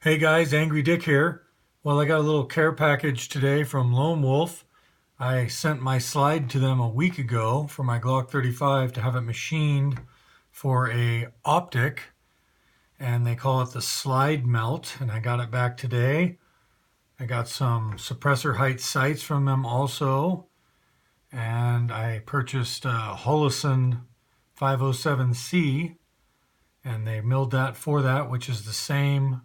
Hey guys, Angry Dick here. Well, I got a little care package today from Lone Wolf. I sent my slide to them a week ago for my Glock 35 to have it machined for a optic, and they call it the slide melt, and I got it back today. I got some suppressor height sights from them also, and I purchased a Holosun 507c, and they milled that for that, which is the same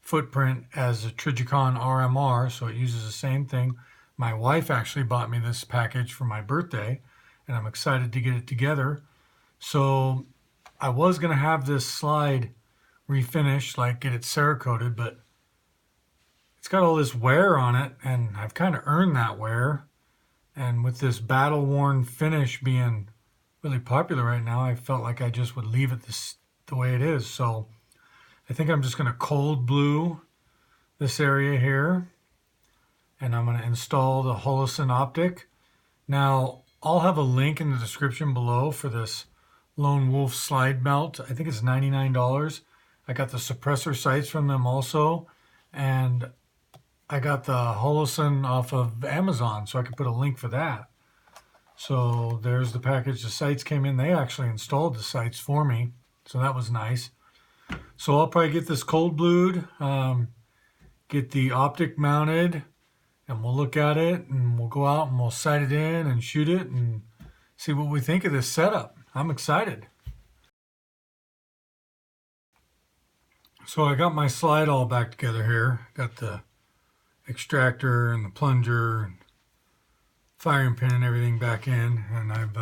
footprint as a Trijicon RMR, so it uses the same thing. My wife actually bought me this package for my birthday, and I'm excited to get it together. So I was going to have this slide refinished, like get it Cerakoted, but it's got all this wear on it, and I've kind of earned that wear. And with this battle-worn finish being really popular right now, I felt like I just would leave it the way it is. So I think I'm just going to cold blue this area here, and I'm going to install the Holosun optic. Now, I'll have a link in the description below for this Lone Wolf slide melt. I think it's $99. I got the suppressor sights from them also, and I got the Holosun off of Amazon, so I could put a link for that. So there's the package. The sights came in. They actually installed the sights for me, so that was nice. So I'll probably get this cold blued, get the optic mounted, and we'll look at it, and we'll go out and we'll sight it in and shoot it and see what we think of this setup. I'm excited. So I got my slide all back together here. Got the extractor and the plunger and firing pin and everything back in, and I've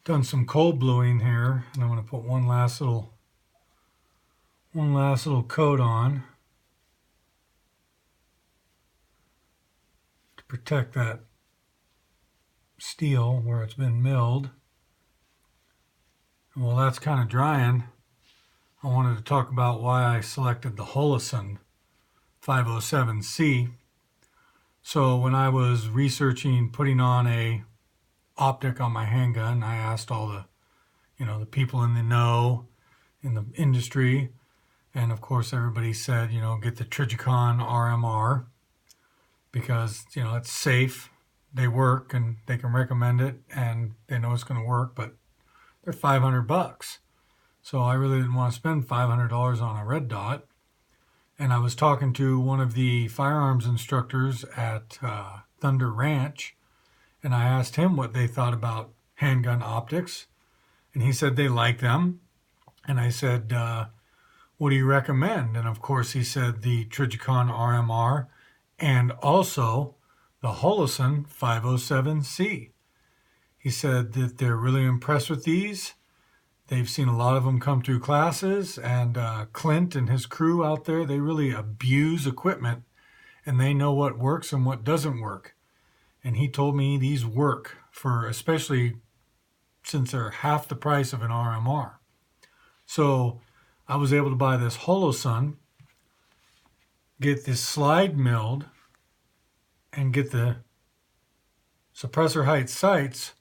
done some cold bluing here, and I'm going to put one last little coat on to protect that steel where it's been milled. And while that's kind of drying, I wanted to talk about why I selected the Holosun 507c. So when I was researching putting on a optic on my handgun, I asked all the people in the know in the industry. And of course, everybody said, get the Trijicon RMR because, it's safe, they work, and they can recommend it, and they know it's going to work, but they're $500. So I really didn't want to spend $500 on a red dot. And I was talking to one of the firearms instructors at Thunder Ranch, and I asked him what they thought about handgun optics, and he said they like them. And I said, what do you recommend? And of course he said the Trijicon RMR and also the Holosun 507c. He said that they're really impressed with these. They've seen a lot of them come through classes, and Clint and his crew out there, they really abuse equipment, and they know what works and what doesn't work. And he told me these work, for especially since they're half the price of an RMR. So I was able to buy this Holosun, get this slide milled, and get the suppressor height sights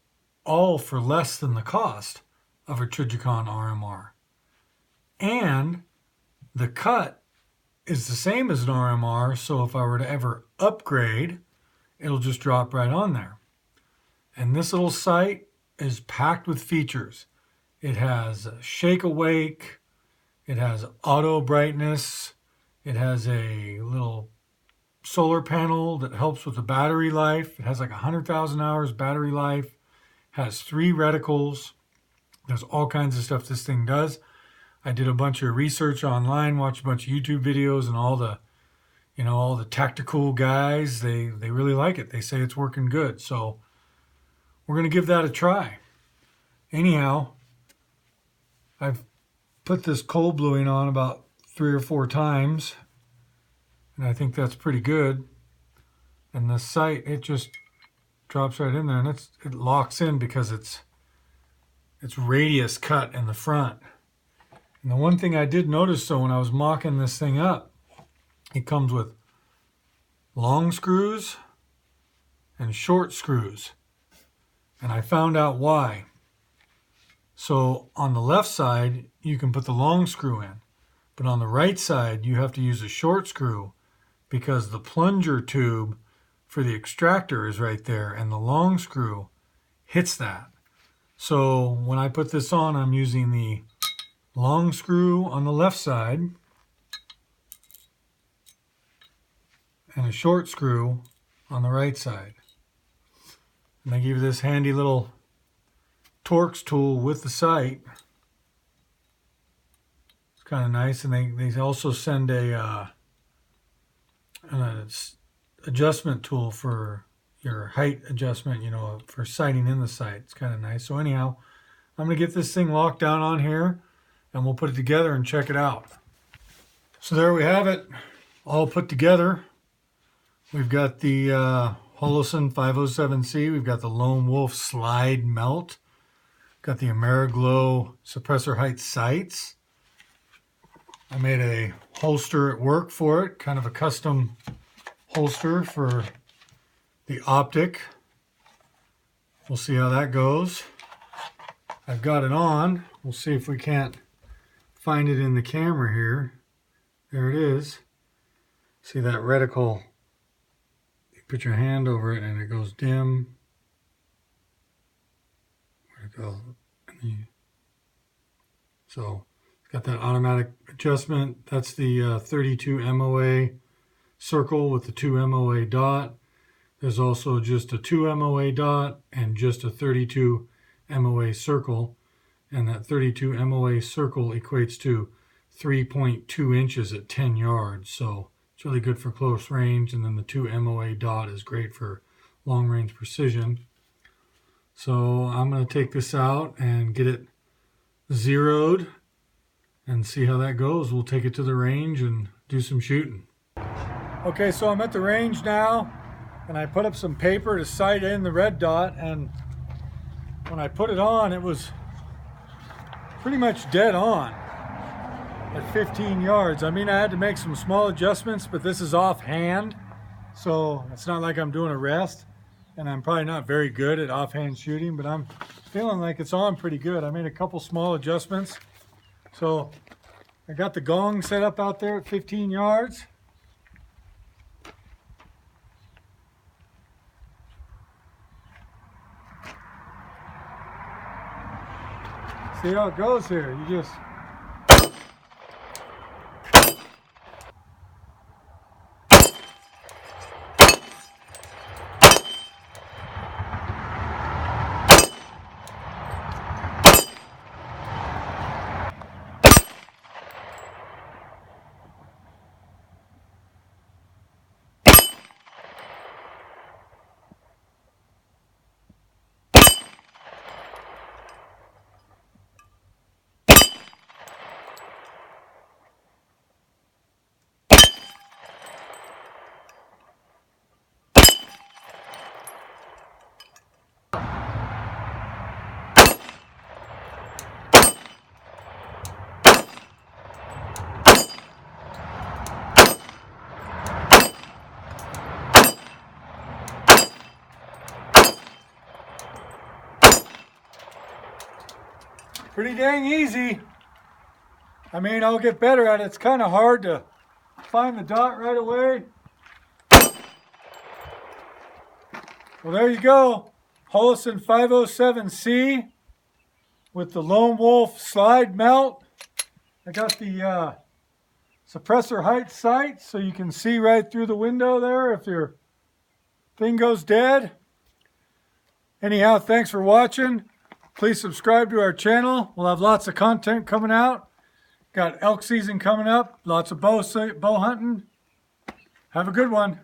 all for less than the cost of a Trijicon RMR. And the cut is the same as an RMR, so if I were to ever upgrade, it'll just drop right on there. And this little sight is packed with features. It has shake awake, it has auto brightness, it has a little solar panel that helps with the battery life. It has like 100,000 hours battery life, has 3 reticles. There's all kinds of stuff this thing does. I did a bunch of research online, watched a bunch of YouTube videos, and all the tactical guys, they really like it. They say it's working good. So we're going to give that a try. Anyhow, I've put this cold bluing on about 3 or 4 times, and I think that's pretty good. And the sight, it just drops right in there, and it locks in because it's radius cut in the front. And the one thing I did notice, though, when I was mocking this thing up, it comes with long screws and short screws. And I found out why. So on the left side, you can put the long screw in. But on the right side, you have to use a short screw because the plunger tube for the extractor is right there and the long screw hits that. So when I put this on, I'm using the long screw on the left side and a short screw on the right side. And they give you this handy little Torx tool with the sight. It's kind of nice. And they also send an adjustment tool for your height adjustment, you know, for sighting in the sight. It's kind of nice. So anyhow, I'm going to get this thing locked down on here and we'll put it together and check it out. So there we have it, all put together. We've got the Holosun 507c. We've got the Lone Wolf slide melt. Got the AmeriGlow suppressor height sights. I made a holster at work for it, kind of a custom holster for the optic. We'll see how that goes. I've got it on. We'll see if we can't find it in the camera here. There it is. See that reticle? You put your hand over it and it goes dim. Where'd it go? So it's got that automatic adjustment. That's the 32 MOA circle with the 2 MOA dot. There's also just a 2 MOA dot and just a 32 MOA circle. And that 32 MOA circle equates to 3.2 inches at 10 yards. So it's really good for close range. And then the 2 MOA dot is great for long range precision. So I'm going to take this out and get it zeroed and see how that goes. We'll take it to the range and do some shooting. Okay, so I'm at the range now. And I put up some paper to sight in the red dot, and when I put it on, it was pretty much dead on at 15 yards. I mean, I had to make some small adjustments, but this is offhand, so it's not like I'm doing a rest, and I'm probably not very good at offhand shooting, but I'm feeling like it's on pretty good. I made a couple small adjustments. So I got the gong set up out there at 15 yards. See how it goes here. You just pretty dang easy. I mean, I'll get better at it. It's kind of hard to find the dot right away. Well, there you go. Holosun 507c with the Lone Wolf slide melt. I got the suppressor height sight so you can see right through the window there if your thing goes dead. Anyhow, thanks for watching. Please subscribe to our channel. We'll have lots of content coming out. Got elk season coming up. Lots of bow hunting. Have a good one.